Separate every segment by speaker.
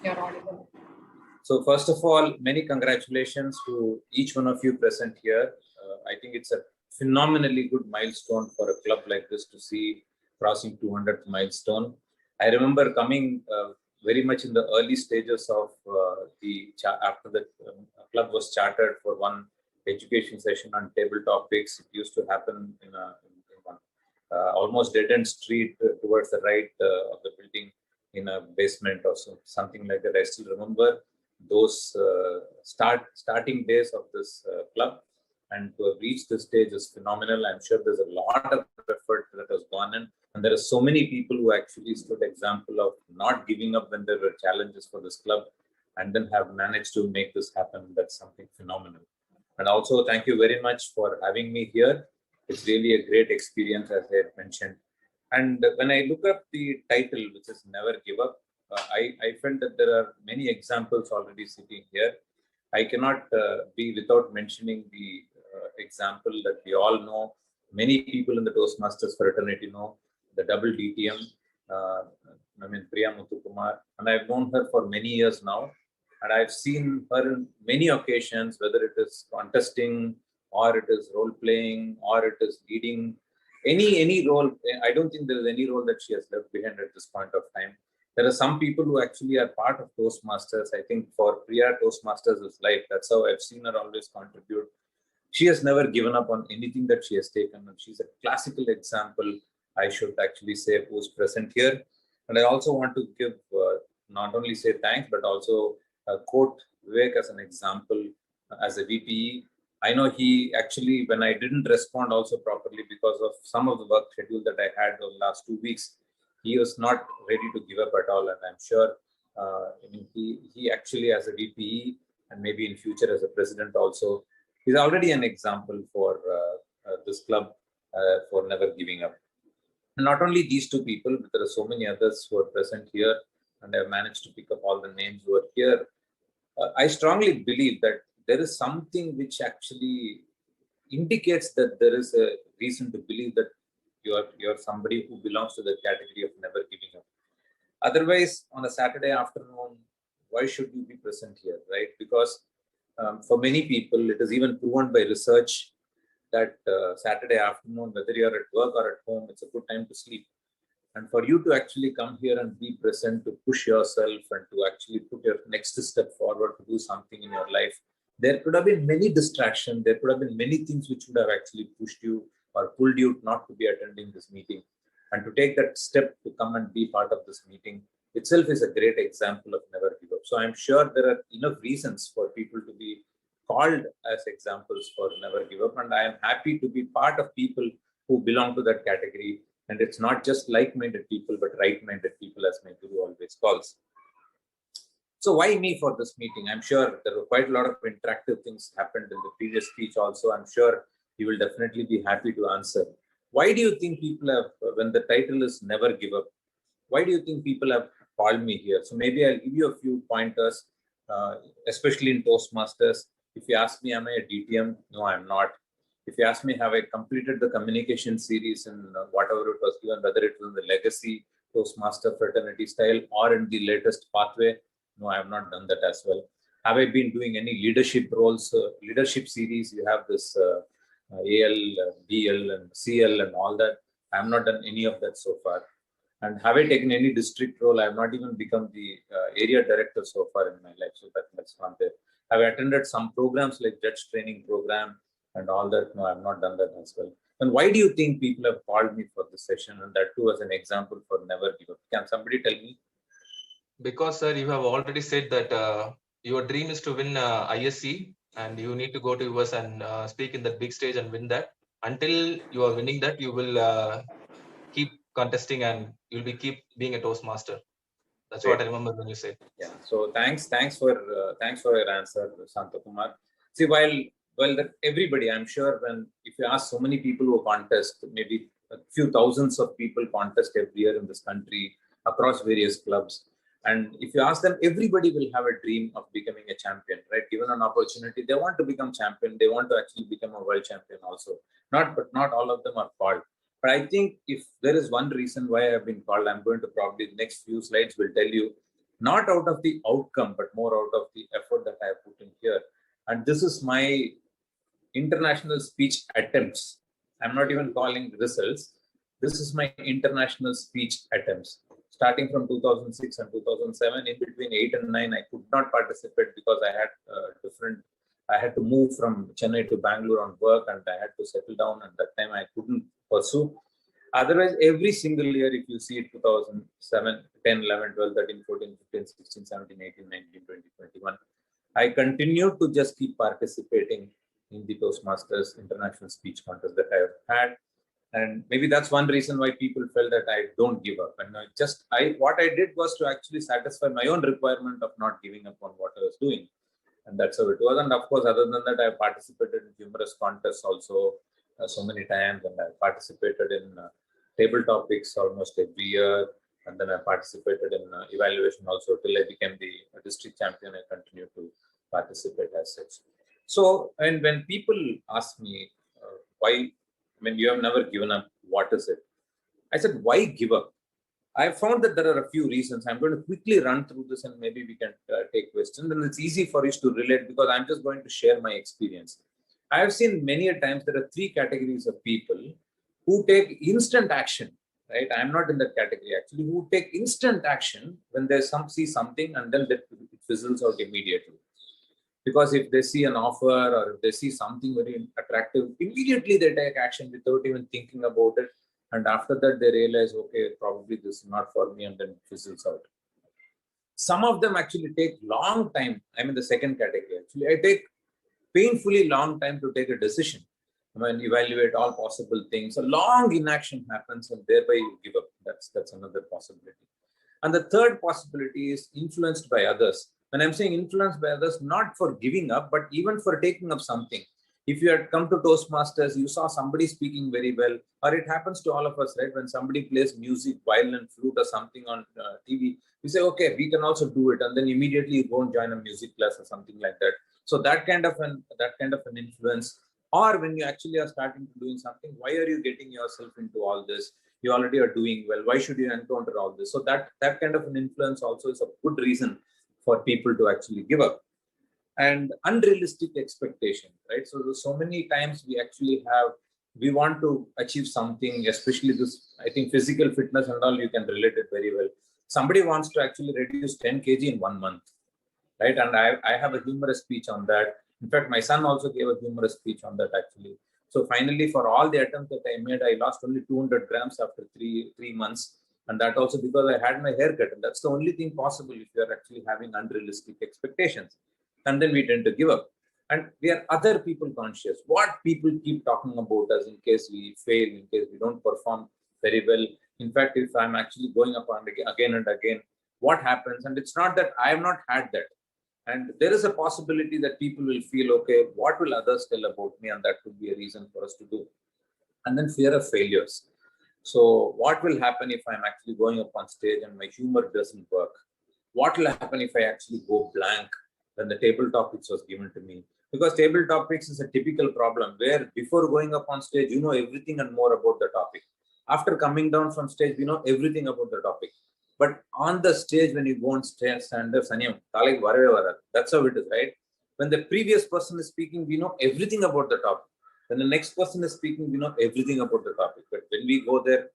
Speaker 1: you're audible.
Speaker 2: So first of all, many congratulations to each one of you present here. I think it's a phenomenally good milestone for a club like this to see crossing 200th milestone. I remember coming very much in the early stages of after the club was chartered for one education session on table topics. It used to happen in one almost dead-end street towards the right of the building in a basement or something like that. I still remember those starting days of this club, and to have reached this stage is phenomenal. I'm sure there's a lot of effort that has gone in, and there are so many people who actually stood example of not giving up when there were challenges for this club, and then have managed to make this happen. That's something phenomenal. And also, thank you very much for having me here. It's really a great experience, as I had mentioned. And when I look up the title, which is Never Give Up, I felt that there are many examples already sitting here. I cannot be without mentioning the example that we all know. Many people in the Toastmasters fraternity know the double DTM, Priya Muthukumar, and I've known her for many years now. And I've seen her in many occasions, whether it is contesting or it is role playing or it is leading any role. I don't think there is any role that she has left behind at this point of time. There are some people who actually are part of Toastmasters. I think for Priya, Toastmasters is life. That's how I've seen her always contribute. She has never given up on anything that she has taken. And she's a classical example, I should actually say, who's present here. And I also want to give, not only say thanks, but also quote Vivek as an example as a VPE. I know he actually, when I didn't respond also properly because of some of the work schedule that I had over the last 2 weeks, he was not ready to give up at all. And I'm sure he actually, as a VPE and maybe in future as a president also, he's already an example for this club for never giving up. And not only these two people, but there are so many others who are present here, and I've managed to pick up all the names who are here. I strongly believe that there is something which actually indicates that there is a reason to believe that you're somebody who belongs to the category of never giving up. Otherwise, on a Saturday afternoon, why should you be present here, right? Because for many people, it is even proven by research that Saturday afternoon, whether you're at work or at home, it's a good time to sleep. And for you to actually come here and be present, to push yourself and to actually put your next step forward to do something in your life, there could have been many distractions. There could have been many things which would have actually pushed you or pulled you not to be attending this meeting. And to take that step to come and be part of this meeting itself is a great example of never give up. So I'm sure there are enough reasons for people to be called as examples for never give up. And I am happy to be part of people who belong to that category. And it's not just like-minded people, but right-minded people, as my guru always calls. So why me for this meeting? I'm sure there were quite a lot of interactive things happened in the previous speech also. I'm sure you will definitely be happy to answer. Why do you think people have, when the title is Never Give Up, why do you think people have called me here? So maybe I'll give you a few pointers, especially in Toastmasters. If you ask me, am I a DTM? No, I'm not. If you ask me, have I completed the communication series in whatever it was given, whether it was in the legacy Toastmaster fraternity style or in the latest pathway? No, I have not done that as well. Have I been doing any leadership roles, leadership series? You have this AL, BL and CL and all that. I have not done any of that so far. And have I taken any district role? I have not even become the area director so far in my life. So that's not there. Have I attended some programs like judge training program and all that? No, I have not done that as well. And why do you think people have called me for this session? And that too as an example for never give up. Can somebody tell me?
Speaker 3: Because, sir, you have already said that your dream is to win ISC, and you need to go to US and speak in that big stage and win that. Until you are winning that, you will keep contesting and you'll be keep being a Toastmaster. That's what I remember when you said.
Speaker 2: Yeah. So thanks for your answer, Santakumar. See, while that everybody, I'm sure, if you ask so many people who contest, maybe a few thousands of people contest every year in this country across various clubs. And if you ask them, everybody will have a dream of becoming a champion, right? Given an opportunity, they want to become champion. They want to actually become a world champion also. But not all of them are called. But I think if there is one reason why I've been called, I'm going to probably the next few slides will tell you not out of the outcome, but more out of the effort that I have put in here. And this is my international speech attempts. I'm not even calling results. This is my international speech attempts. Starting from 2006 and 2007, in between 8 and 9, I could not participate because I had to move from Chennai to Bangalore on work and I had to settle down. And that time I couldn't pursue. Otherwise, every single year, if you see it, 2007, 10, 11, 12, 13, 14, 15, 16, 17, 18, 19, 20, 21, I continued to just keep participating in the Toastmasters International Speech Contest that I have had. And maybe that's one reason why people felt that I don't give up. And what I did was to actually satisfy my own requirement of not giving up on what I was doing. And that's how it was. And of course, other than that, I participated in humorous contests also so many times. And I participated in table topics almost every year. And then I participated in evaluation also till I became the district champion. I continued to participate as such. So, and when people ask me why, you have never given up, what is it? I said, why give up? I found that there are a few reasons. I'm going to quickly run through this and maybe we can take questions. And it's easy for you to relate because I'm just going to share my experience. I have seen many a times there are three categories of people who take instant action, right? I'm not in that category actually, who take instant action when they see something and then it fizzles out immediately. Because if they see an offer or if they see something very attractive, immediately they take action without even thinking about it. And after that, they realize, okay, probably this is not for me, and then it fizzles out. Some of them actually take long time. I'm in the second category. Actually, I take painfully long time to take a decision. Evaluate all possible things. A long inaction happens and thereby you give up. That's another possibility. And the third possibility is influenced by others. When I'm saying influenced by others, not for giving up, but even for taking up something. If you had come to Toastmasters, you saw somebody speaking very well, or it happens to all of us, right? When somebody plays music, violin, flute, or something on TV, you say, okay, we can also do it. And then immediately you go and join a music class or something like that. So that kind of an influence. Or when you actually are starting to doing something, why are you getting yourself into all this? You already are doing well. Why should you encounter all this? So that kind of an influence also is a good reason for people to actually give up. And unrealistic expectation, right? So there's so many times we want to achieve something, especially this, I think physical fitness and all, you can relate it very well. Somebody wants to actually reduce 10 kg in 1 month, right? And I have a humorous speech on that. In fact, my son also gave a humorous speech on that actually. So finally, for all the attempts that I made, I lost only 200 grams after three months. And that also because I had my hair cut. And that's the only thing possible if you're actually having unrealistic expectations. And then we tend to give up. And we are other people conscious. What people keep talking about us in case we fail, in case we don't perform very well. In fact, if I'm actually going up and again and again, what happens? And it's not that I have not had that. And there is a possibility that people will feel, okay, what will others tell about me? And that could be a reason for us to do. And then fear of failures. So what will happen if I'm actually going up on stage and my humor doesn't work? What will happen if I actually go blank when the table topics was given to me? Because table topics is a typical problem where before going up on stage, you know everything and more about the topic. After coming down from stage, we know everything about the topic. But on the stage, when you go on stage, stand up, that's how it is, right? When the previous person is speaking, we know everything about the topic. When the next person is speaking, we know everything about the topic. But when we go there,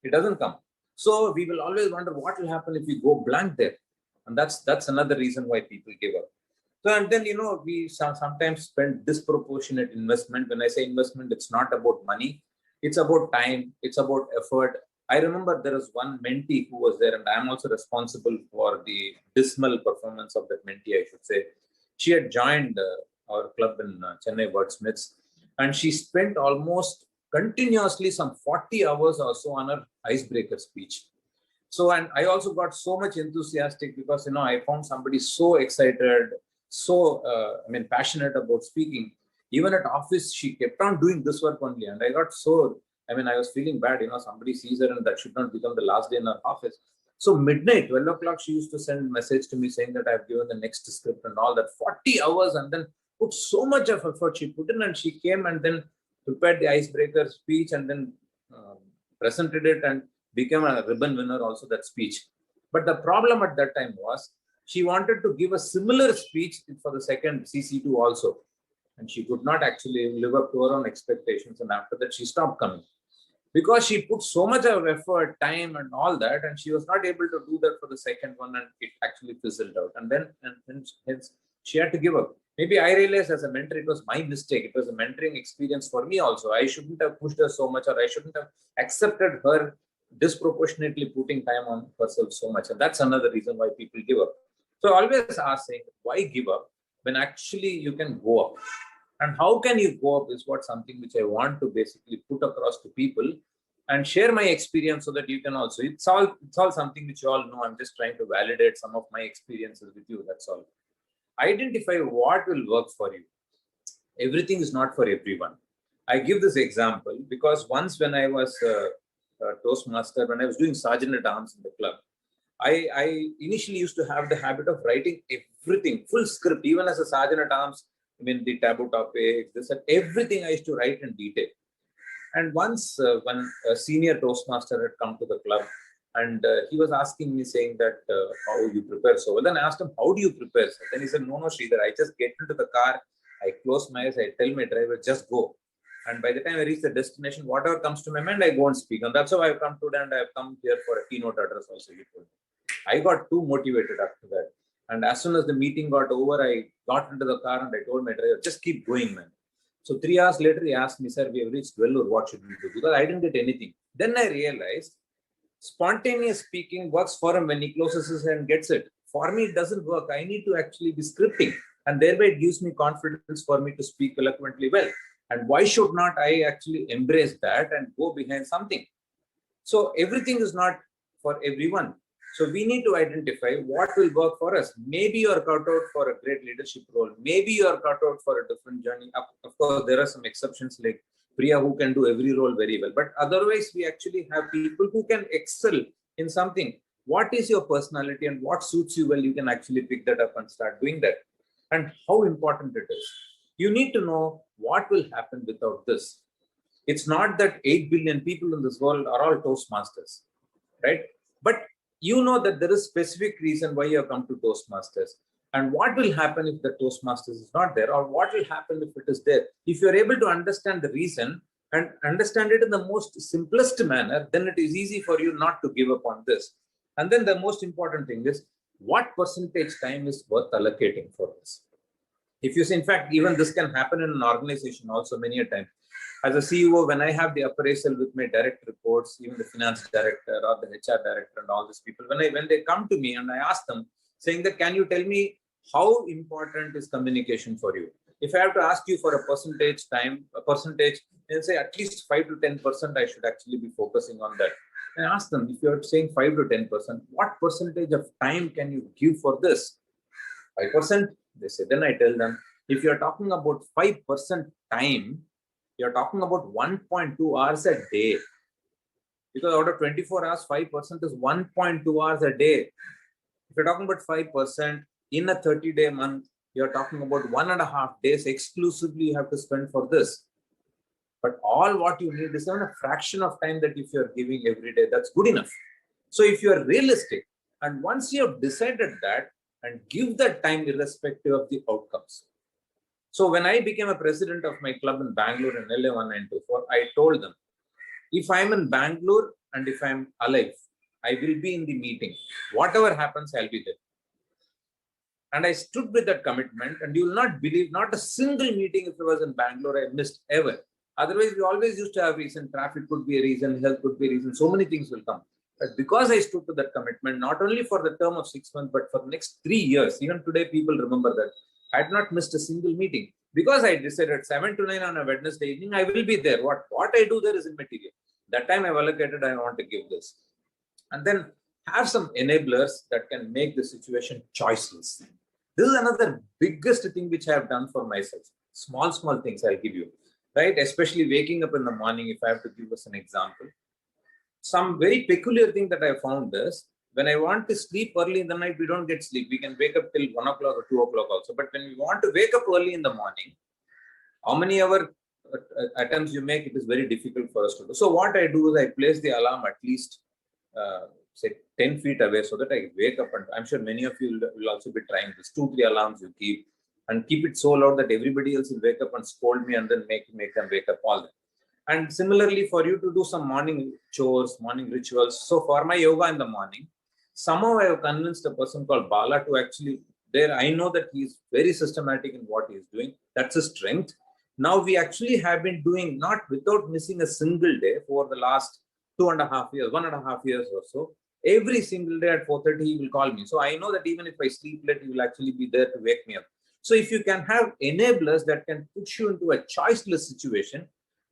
Speaker 2: it doesn't come. So we will always wonder what will happen if we go blank there. And that's another reason why people give up. So, and then, we sometimes spend disproportionate investment. When I say investment, it's not about money. It's about time. It's about effort. I remember there was one mentee who was there, and I'm also responsible for the dismal performance of that mentee, I should say. She had joined our club in Chennai Wordsmiths, and she spent almost continuously some 40 hours or so on her icebreaker speech. So, and I also got so much enthusiastic because, I found somebody so excited, so, passionate about speaking. Even at office, she kept on doing this work only. And I got I was feeling bad, somebody sees her and that should not become the last day in her office. So midnight, 12 o'clock, she used to send a message to me saying that I've given the next script and all that. 40 hours and then put so much of effort she put in, and she came and then prepared the icebreaker speech and then presented it and became a ribbon winner also, that speech. But the problem at that time was she wanted to give a similar speech for the second CC2 also. And she could not actually live up to her own expectations. And after that, she stopped coming. Because she put so much of effort, time, and all that, and she was not able to do that for the second one, and it actually fizzled out. And then, hence, she had to give up. Maybe I realized as a mentor, it was my mistake. It was a mentoring experience for me also. I shouldn't have pushed her so much, or I shouldn't have accepted her disproportionately putting time on herself so much. And that's another reason why people give up. So I always ask, saying, why give up when actually you can go up? And how can you go up is what something which I want to basically put across to people and share my experience so that you can also, it's all something which you all know. I'm just trying to validate some of my experiences with you. That's all. Identify what will work for you. Everything is not for everyone. I give this example because once when I was a Toastmaster, when I was doing Sergeant at Arms in the club, I initially used to have the habit of writing everything, full script, even as a Sergeant at Arms. I mean, the taboo topics, this and everything I used to write in detail. And once one senior Toastmaster had come to the club and he was asking me, saying that, how you prepare so well. Then I asked him, how do you prepare? So then he said, no, Sridhar, I just get into the car, I close my eyes, I tell my driver, just go. And by the time I reach the destination, whatever comes to my mind, I go and speak. And that's how I've come today, and I've come here for a keynote address also. I got too motivated after that. And as soon as the meeting got over, I got into the car and I told my driver, just keep going, man. So 3 hours later, he asked me, sir, we have reached Vellore, what should we do? Because I didn't get anything. Then I realized spontaneous speaking works for him when he closes his hand and gets it. For me, it doesn't work. I need to actually be scripting. And thereby it gives me confidence for me to speak eloquently well. And why should not I actually embrace that and go behind something? So everything is not for everyone. So we need to identify what will work for us. Maybe you are cut out for a great leadership role. Maybe you are cut out for a different journey. Of course, there are some exceptions like Priya who can do every role very well. But otherwise, we actually have people who can excel in something. What is your personality and what suits you well? You can actually pick that up and start doing that. And how important it is. You need to know what will happen without this. It's not that 8 billion people in this world are all Toastmasters, right? But you know that there is specific reason why you have come to Toastmasters. And what will happen if the Toastmasters is not there, or what will happen if it is there? If you're able to understand the reason and understand it in the most simplest manner, then it is easy for you not to give up on this. And then the most important thing is, what percentage time is worth allocating for this? If you see, in fact, even this can happen in an organization also many a time. As a CEO, when I have the appraisal with my direct reports, even the finance director or the HR director and all these people, when they come to me and I ask them, saying that, can you tell me how important is communication for you? If I have to ask you for a percentage, they'll say at least 5 to 10% I should actually be focusing on that. And I ask them, if you're saying 5 to 10%, what percentage of time can you give for this? 5%? They say. Then I tell them, if you're talking about 5% time, you're talking about 1.2 hours a day. Because out of 24 hours, 5% is 1.2 hours a day. If you're talking about 5% in a 30-day month, you're talking about 1.5 days exclusively you have to spend for this. But all what you need is even a fraction of time that if you're giving every day, that's good enough. So if you're realistic, and once you have decided that, and give that time irrespective of the outcomes. So when I became a president of my club in Bangalore in LA 1924, I told them, if I'm in Bangalore and if I'm alive, I will be in the meeting. Whatever happens, I'll be there. And I stood with that commitment, and you will not believe, not a single meeting if I was in Bangalore I missed ever. Otherwise, we always used to have reason. Traffic could be a reason, health could be a reason. So many things will come. But because I stood to that commitment, not only for the term of 6 months, but for the next 3 years, even today, people remember that I had not missed a single meeting. Because I decided 7 to 9 on a Wednesday evening, I will be there. What I do there is immaterial. That time I've allocated, I want to give this. And then have some enablers that can make the situation choiceless. This is another biggest thing which I have done for myself. Small things I'll give you, right? Especially waking up in the morning, if I have to give us an example. Some very peculiar thing that I found is, when I want to sleep early in the night, we don't get sleep. We can wake up till 1 o'clock or 2 o'clock also. But when we want to wake up early in the morning, how many hour attempts you make, it is very difficult for us to do. So what I do is I place the alarm at least say 10 feet away so that I wake up. And I'm sure many of you will also be trying this. 2-3 alarms you keep and keep it so loud that everybody else will wake up and scold me and then make them wake up all that. And similarly, for you to do some morning chores, morning rituals. So for my yoga in the morning, somehow I have convinced a person called Bala to actually there. I know that he's very systematic in what he's doing. That's his strength. Now we actually have been doing not without missing a single day for the last 2.5 years, 1.5 years or so. Every single day at 4:30, he will call me. So I know that even if I sleep late, he will actually be there to wake me up. So if you can have enablers that can push you into a choiceless situation,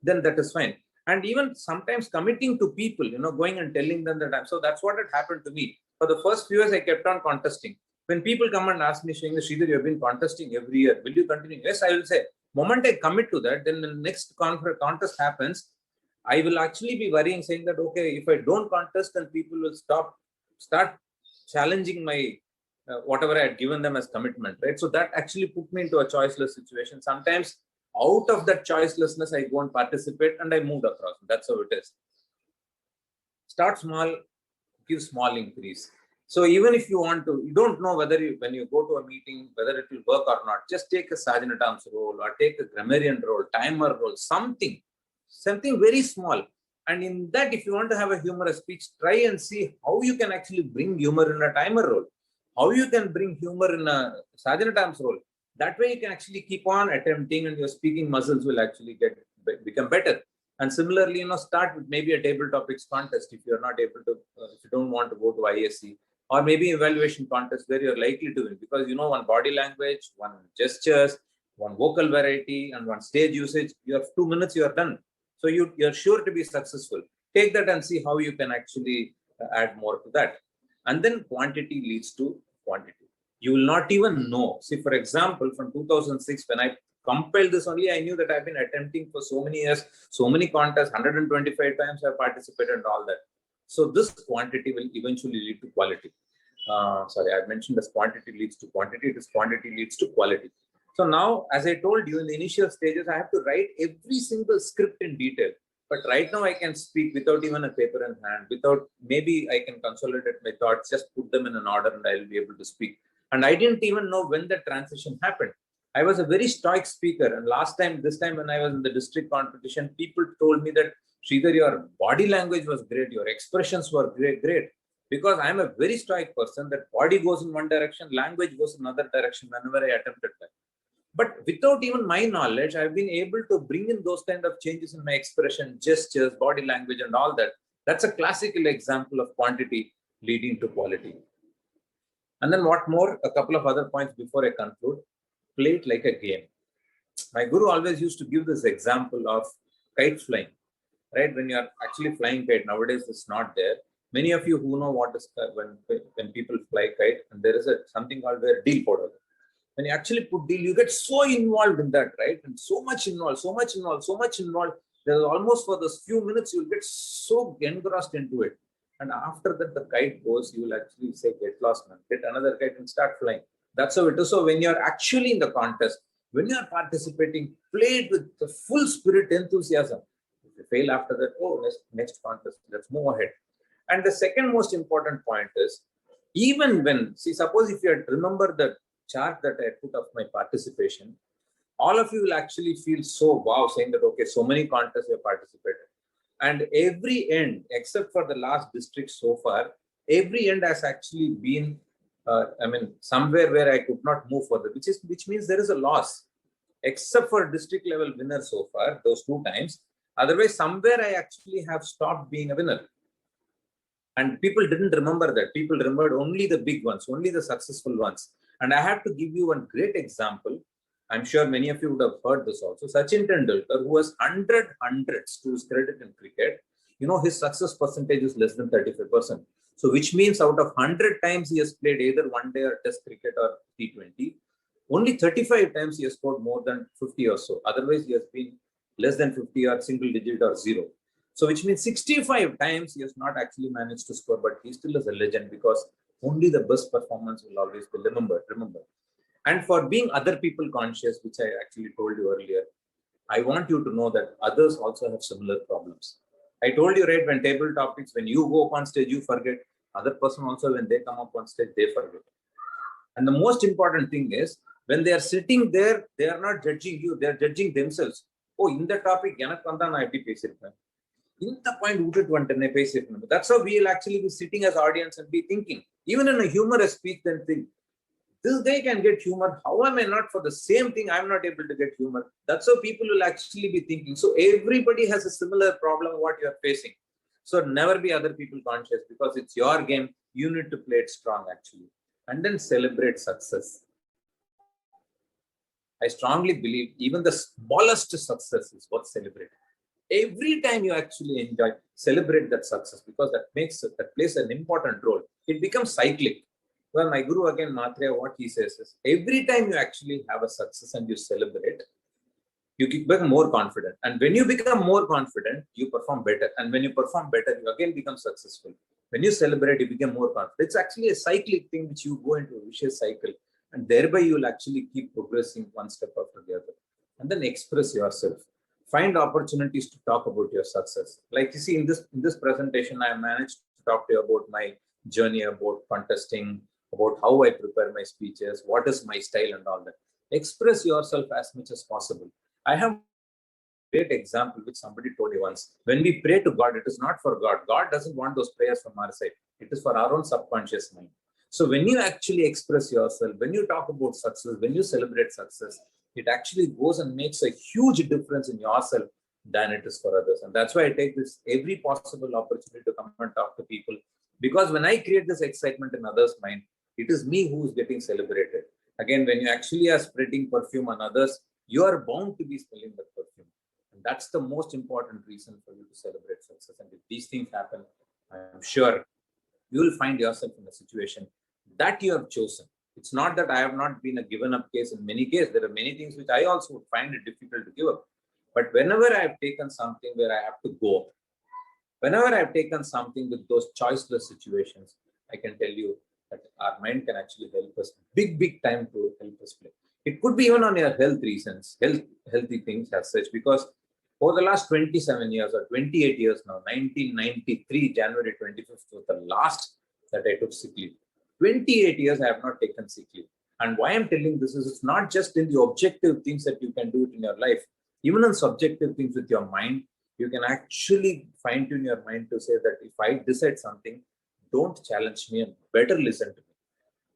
Speaker 2: then that is fine. And even sometimes committing to people, going and telling them that so that's what had happened to me. For the first few years, I kept on contesting. When people come and ask me, Sridhar, you have been contesting every year. Will you continue? Yes, I will say. Moment I commit to that, then the next contest happens, I will actually be worrying, saying that, okay, if I don't contest, then people will start challenging my whatever I had given them as commitment, right? So that actually put me into a choiceless situation. Sometimes out of that choicelessness, I go and participate and I moved across. That's how it is. Start small, give small increase. So even if you want to, you don't know whether when you go to a meeting, whether it will work or not, just take a sergeant at arms role or take a grammarian role, timer role, something very small. And in that, if you want to have a humorous speech, try and see how you can actually bring humor in a timer role, how you can bring humor in a sergeant at arms role. That way you can actually keep on attempting and your speaking muscles will actually become better. And similarly, start with maybe a table topics contest if you're not able to, if you don't want to go to ISC, or maybe evaluation contest where you're likely to win, because one body language, one gestures, one vocal variety, and one stage usage, you have 2 minutes, you are done. So you're sure to be successful. Take that and see how you can actually add more to that. And then quantity leads to quantity. You will not even know. See, for example, from 2006, when I compiled this only, I knew that I've been attempting for so many years, so many contests, 125 times I've participated and all that. So this quantity will eventually lead to quality. Sorry, I mentioned this quantity leads to quantity. This quantity leads to quality. So now, as I told you in the initial stages, I have to write every single script in detail. But right now I can speak without even a paper in hand, maybe I can consolidate my thoughts, just put them in an order and I'll be able to speak. And I didn't even know when the transition happened. I was a very stoic speaker. And this time when I was in the district competition, people told me that, Sridhar, your body language was great. Your expressions were great. Because I'm a very stoic person, that body goes in one direction, language goes in another direction whenever I attempted that. But without even my knowledge, I've been able to bring in those kind of changes in my expression, gestures, body language, and all that. That's a classical example of quantity leading to quality. And then what more? A couple of other points before I conclude. Play it like a game. My guru always used to give this example of kite flying, right? When you're actually flying kite, nowadays it's not there. Many of you who know what is when people fly kite, and there is something called a deal powder. When you actually put deal, you get so involved in that, right? And so much involved. There's almost for those few minutes, you'll get so engrossed into it. And after that, the kite goes, you will actually say, get lost, man. Get another kite and start flying. That's how it is. So when you're actually in the contest, when you're participating, play it with the full spirit, enthusiasm. If you fail after that, next contest, let's move ahead. And the second most important point is, even when, suppose if you remember the chart that I put of my participation, all of you will actually feel so wow, saying that, okay, so many contests you have participated. And every end, except for the last district so far, every end has actually been, somewhere where I could not move further, which means there is a loss, except for district level winner so far, those 2 times. Otherwise, somewhere I actually have stopped being a winner. And people didn't remember that. People remembered only the big ones, only the successful ones. And I have to give you one great example. I'm sure many of you would have heard this also. Sachin Tendulkar, who has 100 hundreds to his credit in cricket, his success percentage is less than 35%. So which means out of 100 times he has played either one day or test cricket or T20, only 35 times he has scored more than 50 or so. Otherwise, he has been less than 50 or single digit or zero. So which means 65 times he has not actually managed to score, but he still is a legend because only the best performance will always be remembered. And for being other people conscious, which I actually told you earlier, I want you to know that others also have similar problems. I told you, right, when table topics, when you go up on stage, you forget. Other person also, when they come up on stage, they forget. And the most important thing is, when they are sitting there, they are not judging you, they are judging themselves. Oh, in the topic, in the point, that's how we will actually be sitting as audience and be thinking. Even in a humorous speech, then think, this guy can get humor. How am I not for the same thing? I'm not able to get humor. That's how people will actually be thinking. So everybody has a similar problem what you are facing. So never be other people conscious, because it's your game. You need to play it strong actually. And then celebrate success. I strongly believe even the smallest success is worth celebrating. Every time you actually enjoy, celebrate that success, because that plays an important role. It becomes cyclic. Well, my guru again, Mathreya, what he says is, every time you actually have a success and you celebrate, you become more confident. And when you become more confident, you perform better. And when you perform better, you again become successful. When you celebrate, you become more confident. It's actually a cyclic thing which you go into a vicious cycle. And thereby you will actually keep progressing one step after the other. And then express yourself. Find opportunities to talk about your success. Like you see in this presentation, I managed to talk to you about my journey, about contesting, about how I prepare my speeches, what is my style and all that. Express yourself as much as possible. I have a great example which somebody told me once. When we pray to God, it is not for God. God doesn't want those prayers from our side. It is for our own subconscious mind. So when you actually express yourself, when you talk about success, when you celebrate success, it actually goes and makes a huge difference in yourself than it is for others. And that's why I take this every possible opportunity to come and talk to people. Because when I create this excitement in others' mind, it is me who is getting celebrated. Again, when you actually are spreading perfume on others, you are bound to be smelling that perfume. And that's the most important reason for you to celebrate success. And if these things happen, I'm sure you will find yourself in a situation that you have chosen. It's not that I have not been a given up case. In many cases, there are many things which I also would find it difficult to give up. But whenever I have taken something where I have to go, whenever I have taken something with those choiceless situations, I can tell you that our mind can actually help us big time to help us play. It could be even on your health reasons, healthy things as such, because over the last 27 years or 28 years now, 1993, January 25th was the last that I took sick leave. 28 years I have not taken sick leave. And why I'm telling this is, it's not just in the objective things that you can do it in your life, even in subjective things with your mind, you can actually fine tune your mind to say that if I decide something, don't challenge me and better listen to me.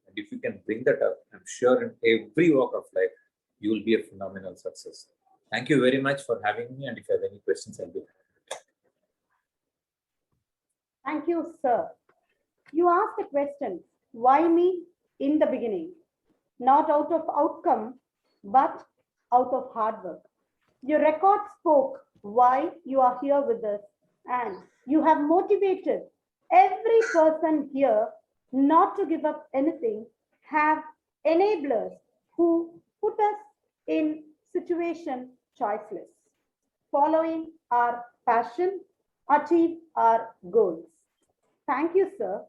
Speaker 2: And if you can bring that up, I'm sure in every walk of life, you will be a phenomenal success. Thank you very much for having me. And if you have any questions, I'll be happy.
Speaker 1: Thank you, sir. You asked a question, why me in the beginning? Not out of outcome, but out of hard work. Your record spoke why you are here with us, and you have motivated every person here not to give up anything, have enablers who put us in situation choiceless, following our passion, achieve our goals. Thank you, sir.